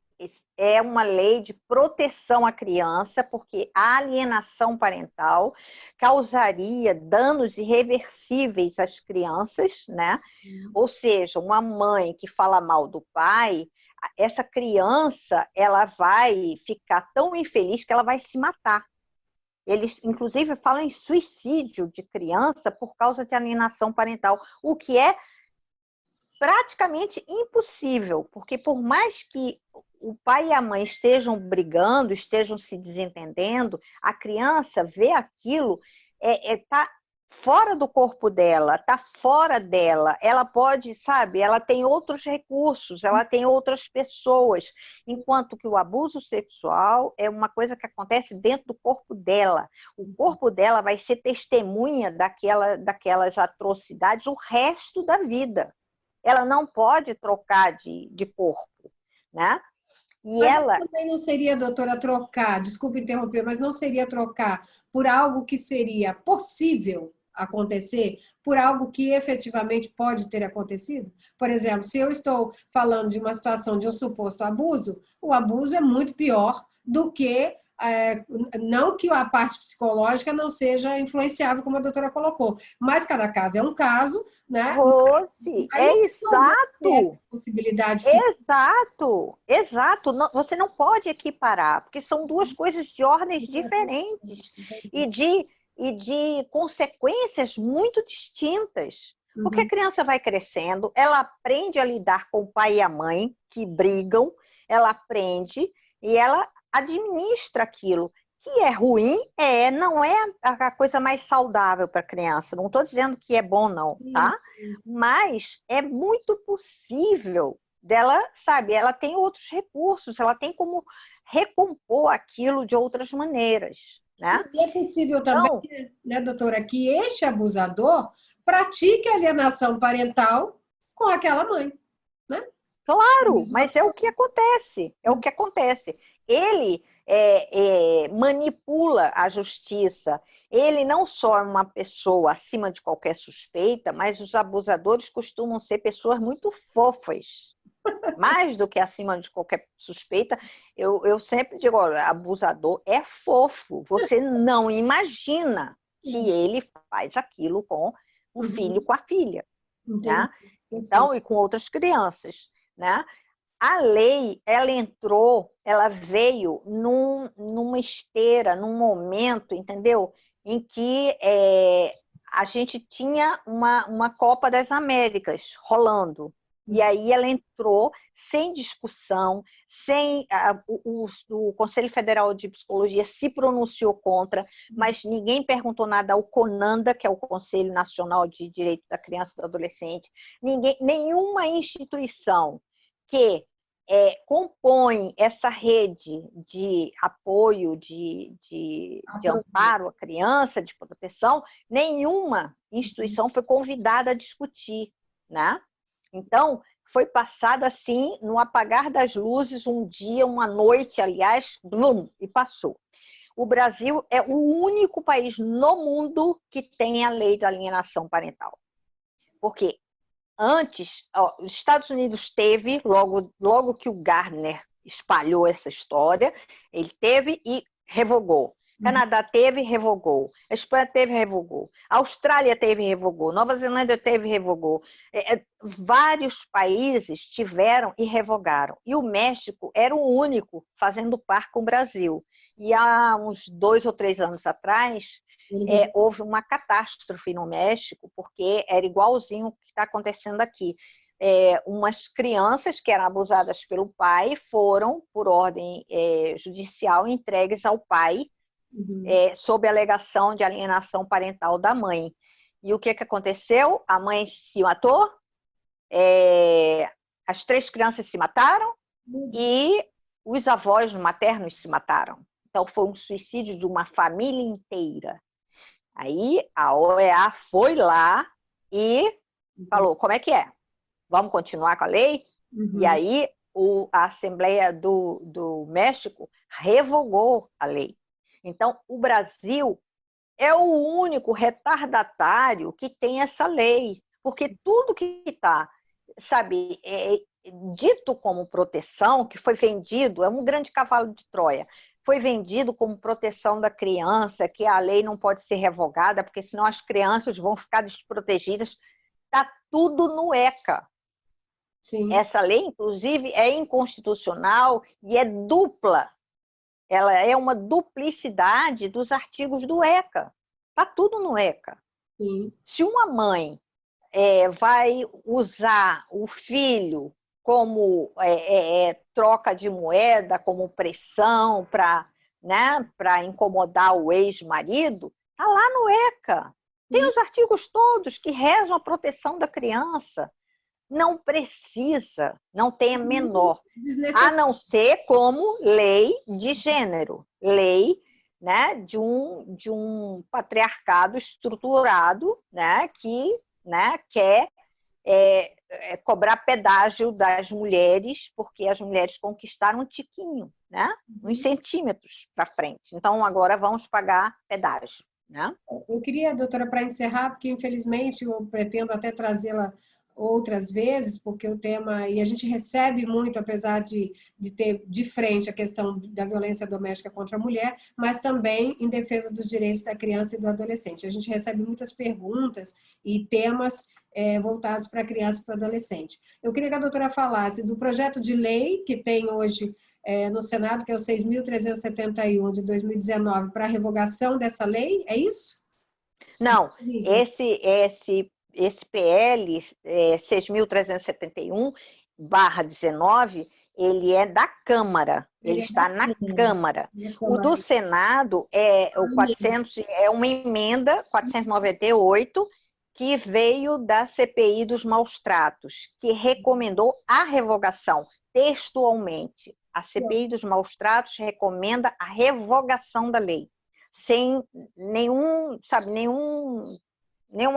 é uma lei de proteção à criança, porque a alienação parental causaria danos irreversíveis às crianças, né? Ou seja, uma mãe que fala mal do pai, essa criança, ela vai ficar tão infeliz que ela vai se matar. Eles, inclusive, falam em suicídio de criança por causa de alienação parental, o que é praticamente impossível, porque por mais que o pai e a mãe estejam brigando, estejam se desentendendo, a criança vê aquilo, tá fora do corpo dela, tá fora dela. Ela pode, sabe, ela tem outros recursos, ela tem outras pessoas, enquanto que o abuso sexual é uma coisa que acontece dentro do corpo dela. O corpo dela vai ser testemunha daquelas atrocidades o resto da vida. Ela não pode trocar de corpo, né? Mas também não seria, doutora, trocar, desculpe interromper, mas não seria trocar por algo que seria possível acontecer, por algo que efetivamente pode ter acontecido? Por exemplo, se eu estou falando de uma situação de um suposto abuso, o abuso é muito pior do que não que a parte psicológica não seja influenciável, como a doutora colocou, mas cada caso é um caso, né? Rose, é exato. Possibilidade Exato. Você não pode equiparar, porque são duas coisas de ordens diferentes e de consequências muito distintas. Porque a criança vai crescendo, ela aprende a lidar com o pai e a mãe, que brigam, ela aprende e ela administra aquilo. Que é ruim, não é a coisa mais saudável para a criança. Não estou dizendo que é bom, não, tá? Mas é muito possível dela, sabe, ela tem outros recursos, ela tem como recompor aquilo de outras maneiras, né? E é possível também, então, né, doutora, que este abusador pratique alienação parental com aquela mãe, né? Claro, mas é o que acontece, Ele manipula a justiça. Ele não só é uma pessoa acima de qualquer suspeita, mas os abusadores costumam ser pessoas muito fofas. Mais do que acima de qualquer suspeita, eu sempre digo, olha, abusador é fofo. Você não imagina que ele faz aquilo com o filho, com a filha. Né? Então, e com outras crianças, né? A lei, ela veio numa esteira, num momento, entendeu? Em que a gente tinha uma Copa das Américas rolando. E aí ela entrou sem discussão, o Conselho Federal de Psicologia se pronunciou contra, mas ninguém perguntou nada ao CONANDA, que é o Conselho Nacional de Direito da Criança e do Adolescente, nenhuma instituição que compõe essa rede de apoio, de amparo à criança, de proteção, nenhuma instituição foi convidada a discutir, né? Então, foi passado assim, no apagar das luzes, um dia, uma noite, aliás, blum, e passou. O Brasil é o único país no mundo que tem a lei da alienação parental. Porque antes, os Estados Unidos teve, logo que o Gardner espalhou essa história, ele teve e revogou. Canadá teve e revogou. A Espanha teve e revogou. A Austrália teve e revogou. Nova Zelândia teve e revogou. Vários países tiveram e revogaram. E o México era o único fazendo par com o Brasil. E há uns 2 ou 3 anos atrás, houve uma catástrofe no México, porque era igualzinho o que está acontecendo aqui. Umas crianças que eram abusadas pelo pai foram, por ordem judicial, entregues ao pai, sob alegação de alienação parental da mãe. E o que aconteceu? A mãe se matou, as 3 crianças se mataram e os avós maternos se mataram. Então, foi um suicídio de uma família inteira. Aí, a OEA foi lá e falou, como é que é? Vamos continuar com a lei? E aí, a Assembleia do México revogou a lei. Então, o Brasil é o único retardatário que tem essa lei, porque tudo que está, sabe, dito como proteção, que foi vendido, é um grande cavalo de Troia, foi vendido como proteção da criança, que a lei não pode ser revogada, porque senão as crianças vão ficar desprotegidas. Está tudo no ECA. Sim. Essa lei, inclusive, é inconstitucional e é dupla. Ela é uma duplicidade dos artigos do ECA. Está tudo no ECA. Sim. Se uma mãe vai usar o filho como troca de moeda, como pressão para, né, incomodar o ex-marido, está lá no ECA. Tem os artigos todos que rezam a proteção da criança. Não precisa, não tem a menor, a não ser como lei de gênero, lei, né, de um patriarcado estruturado, né, que, né, quer cobrar pedágio das mulheres, porque as mulheres conquistaram um tiquinho, né, uns centímetros para frente. Então, agora vamos pagar pedágio. Né? Eu queria, doutora, para encerrar, porque infelizmente eu pretendo até trazê-la outras vezes, porque o tema, e a gente recebe muito, apesar de ter de frente a questão da violência doméstica contra a mulher, mas também em defesa dos direitos da criança e do adolescente. A gente recebe muitas perguntas e temas voltados para a criança e para o adolescente. Eu queria que a doutora falasse do projeto de lei que tem hoje no Senado, que é o 6.371 de 2019, para a revogação dessa lei, é isso? Não, esse PL 6.371/19, ele é da Câmara, ele está na Câmara. O do Senado o 400, é uma emenda 498 que veio da CPI dos maus tratos, que recomendou a revogação textualmente. A CPI dos maus tratos recomenda a revogação da lei, sem nenhum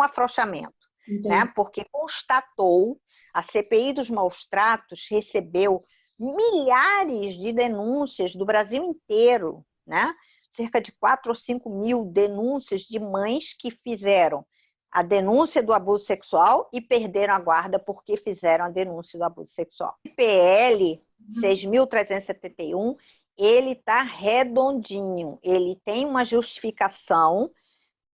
afrouxamento. Né? Porque constatou, a CPI dos maus tratos recebeu milhares de denúncias do Brasil inteiro, né? Cerca de 4 ou 5 mil denúncias de mães que fizeram a denúncia do abuso sexual e perderam a guarda porque fizeram a denúncia do abuso sexual. O PL 6.371, ele está redondinho, ele tem uma justificação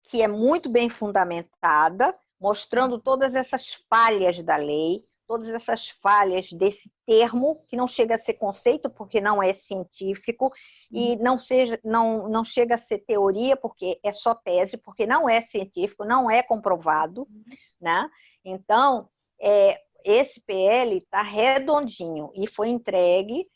que é muito bem fundamentada, mostrando todas essas falhas da lei, todas essas falhas desse termo, que não chega a ser conceito, porque não é científico, e não chega a ser teoria, porque é só tese, porque não é científico, não é comprovado, né? Então, esse PL está redondinho e foi entregue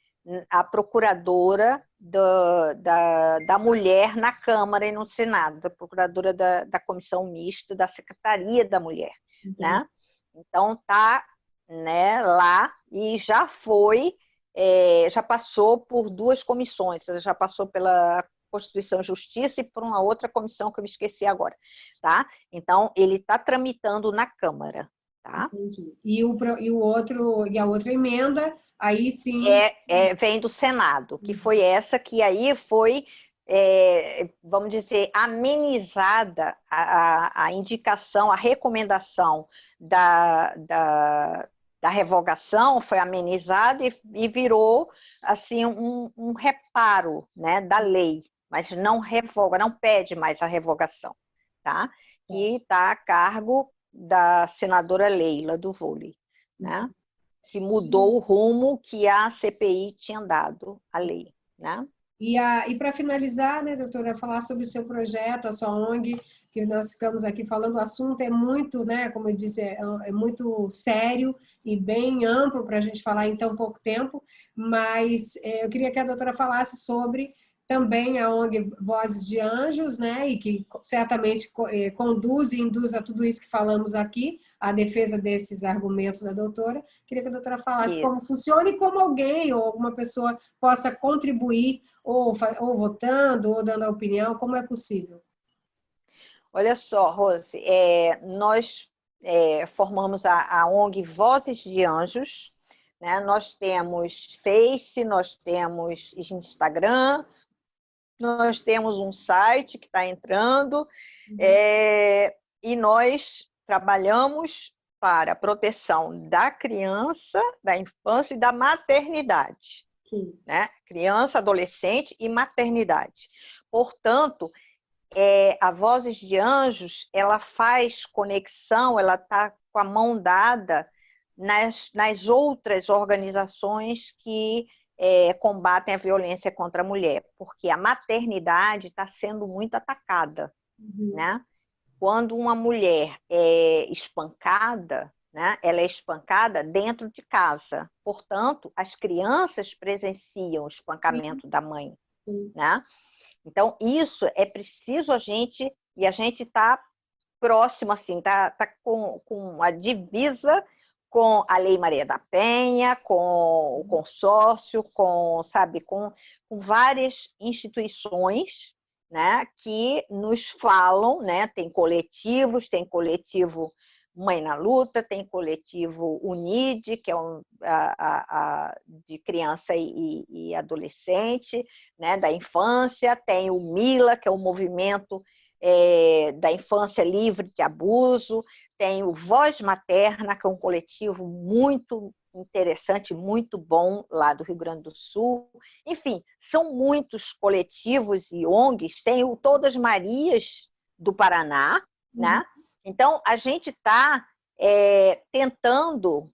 à procuradora da mulher na Câmara e no Senado, da procuradora da Comissão Mista, da Secretaria da Mulher, né? Então, está, né, lá e já já passou por duas comissões, já passou pela Constituição e Justiça e por uma outra comissão que eu me esqueci agora, tá? Então, ele está tramitando na Câmara, tá? Entendi. E a outra emenda, aí sim... Vem do Senado, que foi essa que aí foi, vamos dizer, amenizada a indicação, a recomendação da revogação, foi amenizada e virou assim um reparo, né, da lei, mas não revoga, não pede mais a revogação, tá? Que está a cargo da senadora Leila do Vôlei, né? Que mudou o rumo que a CPI tinha dado à lei, né? E para finalizar, né, doutora, falar sobre o seu projeto, a sua ONG, que nós ficamos aqui falando, o assunto é muito, né, como eu disse, é muito sério e bem amplo para a gente falar em tão pouco tempo, mas eu queria que a doutora falasse sobre também a ONG Vozes de Anjos, né, e que certamente conduz e induz a tudo isso que falamos aqui, a defesa desses argumentos da doutora. Queria que a doutora falasse como funciona e como alguém ou alguma pessoa possa contribuir ou votando, ou dando a opinião, como é possível? Olha só, Rose, nós formamos a ONG Vozes de Anjos, né? Nós temos Face, nós temos Instagram, nós temos um site que está entrando, e nós trabalhamos para a proteção da criança, da infância e da maternidade. Né? Criança, adolescente e maternidade. Portanto, a Vozes de Anjos, ela faz conexão, ela está com a mão dada nas outras organizações que combatem a violência contra a mulher, porque a maternidade está sendo muito atacada, né? Quando uma mulher é espancada, né, ela é espancada dentro de casa. Portanto, as crianças presenciam o espancamento da mãe, né? Então, isso é preciso a gente está próximo, assim, tá com a divisa com a Lei Maria da Penha, com o consórcio, com várias instituições, né, que nos falam, né, tem coletivos, tem coletivo Mãe na Luta, tem coletivo UNID, que é de criança e adolescente, né, da infância, tem o MILA, que é o movimento da infância livre de abuso, tem o Voz Materna, que é um coletivo muito interessante, muito bom lá do Rio Grande do Sul. Enfim, são muitos coletivos e ONGs, tem o Todas Marias do Paraná, né? Então, a gente está tentando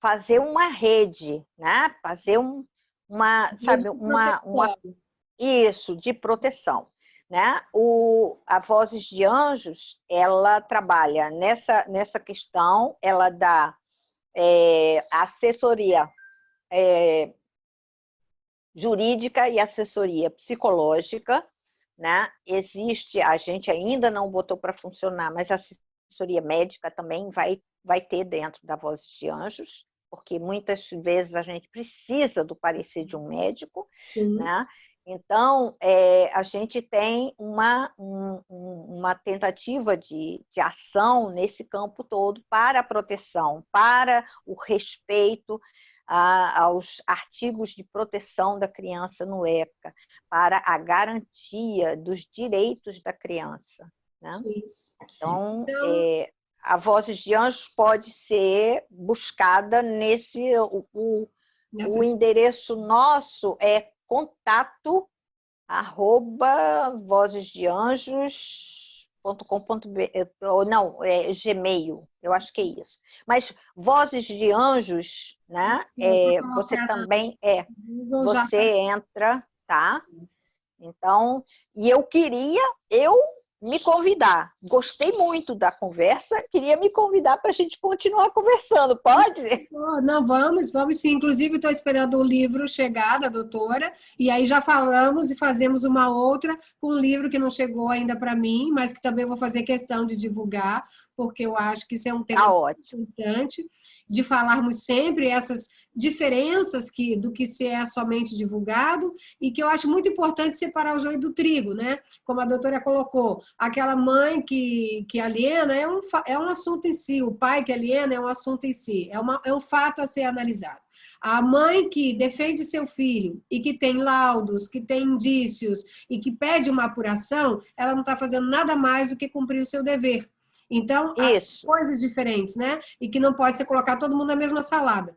fazer uma rede, né? Fazer isso, de proteção. Né? A Vozes de Anjos, ela trabalha nessa questão, ela dá assessoria jurídica e assessoria psicológica, né? A gente ainda não botou para funcionar, mas a assessoria médica também vai ter dentro da Vozes de Anjos, porque muitas vezes a gente precisa do parecer de um médico, né? Então, a gente tem uma tentativa de ação nesse campo todo para a proteção, para o respeito aos artigos de proteção da criança no ECA, para a garantia dos direitos da criança, né? Então, a Vozes de Anjos pode ser buscada o endereço nosso é contato@vozesdeanjos ou não, é Gmail, eu acho que é isso. Mas Vozes de Anjos, né? Você também Já você entra, tá? Então, e eu me convidar. Gostei muito da conversa, queria me convidar para a gente continuar conversando, pode? Não, vamos sim. Inclusive, estou esperando o livro chegar da doutora, e aí já falamos e fazemos uma outra com um livro que não chegou ainda para mim, mas que também vou fazer questão de divulgar, porque eu acho que isso é um tema Tá muito ótimo. importante, de falarmos sempre essas diferenças do que se é somente divulgado, e que eu acho muito importante separar o joio do trigo, né? Como a doutora colocou, aquela mãe que aliena é um assunto em si, o pai que aliena é um assunto em si, é um fato a ser analisado. A mãe que defende seu filho e que tem laudos, que tem indícios e que pede uma apuração, ela não está fazendo nada mais do que cumprir o seu dever. Então, há Isso, coisas diferentes, né? E que não pode ser colocar todo mundo na mesma salada.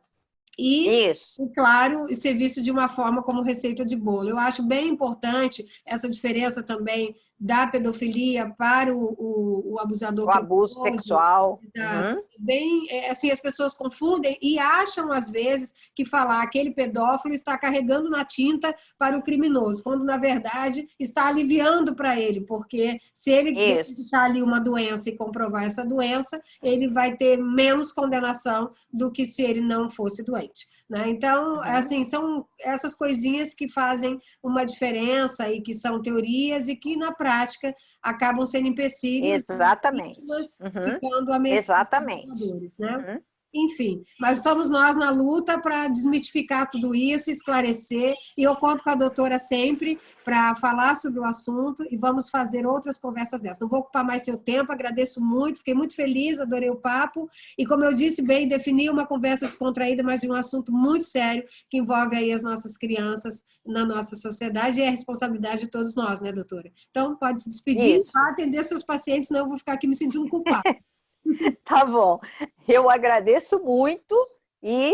E, isso. claro, ser visto de uma forma como receita de bolo. Eu acho bem importante essa diferença também da pedofilia para o abusador O que abuso pode. sexual. Exato. Uhum. Bem, assim, as pessoas confundem e acham, às vezes, que falar aquele pedófilo está carregando na tinta para o criminoso, quando, na verdade, está aliviando para ele, porque se ele Isso. detectar ali uma doença e comprovar essa doença, ele vai ter menos condenação do que se ele não fosse doente, né? Então, Uhum. assim, são essas coisinhas que fazem uma diferença e que são teorias e que, na prática, acabam sendo empecilhos Exatamente. vítimas Uhum. ficando a mercê dos Exatamente. jogadores, né? Uhum. Enfim, mas estamos nós na luta para desmitificar tudo isso, esclarecer, e eu conto com a doutora sempre para falar sobre o assunto e vamos fazer outras conversas dessas. Não vou ocupar mais seu tempo, agradeço muito, fiquei muito feliz, adorei o papo, e como eu disse bem, defini uma conversa descontraída, mas de um assunto muito sério, que envolve aí as nossas crianças na nossa sociedade, e é a responsabilidade de todos nós, né, doutora? Então, pode se despedir, Isso. vá atender seus pacientes, senão eu vou ficar aqui me sentindo culpada. Tá bom. Eu agradeço muito e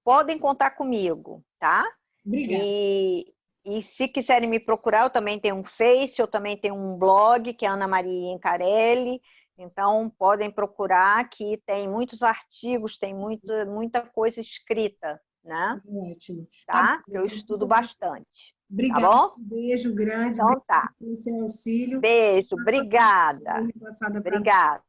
podem contar comigo, tá? Obrigada. E se quiserem me procurar, eu também tenho um Face, eu também tenho um blog, que é Ana Maria Encarelli. Então, podem procurar, que tem muitos artigos, tem muita coisa escrita, né? Ótimo. Tá bom, Tá? Que eu doutora. estudo bastante. Tá Obrigada. bom? Um beijo grande. Então Obrigada tá. pelo seu auxílio. Beijo, A sua bem obrigada. repassada para Obrigada.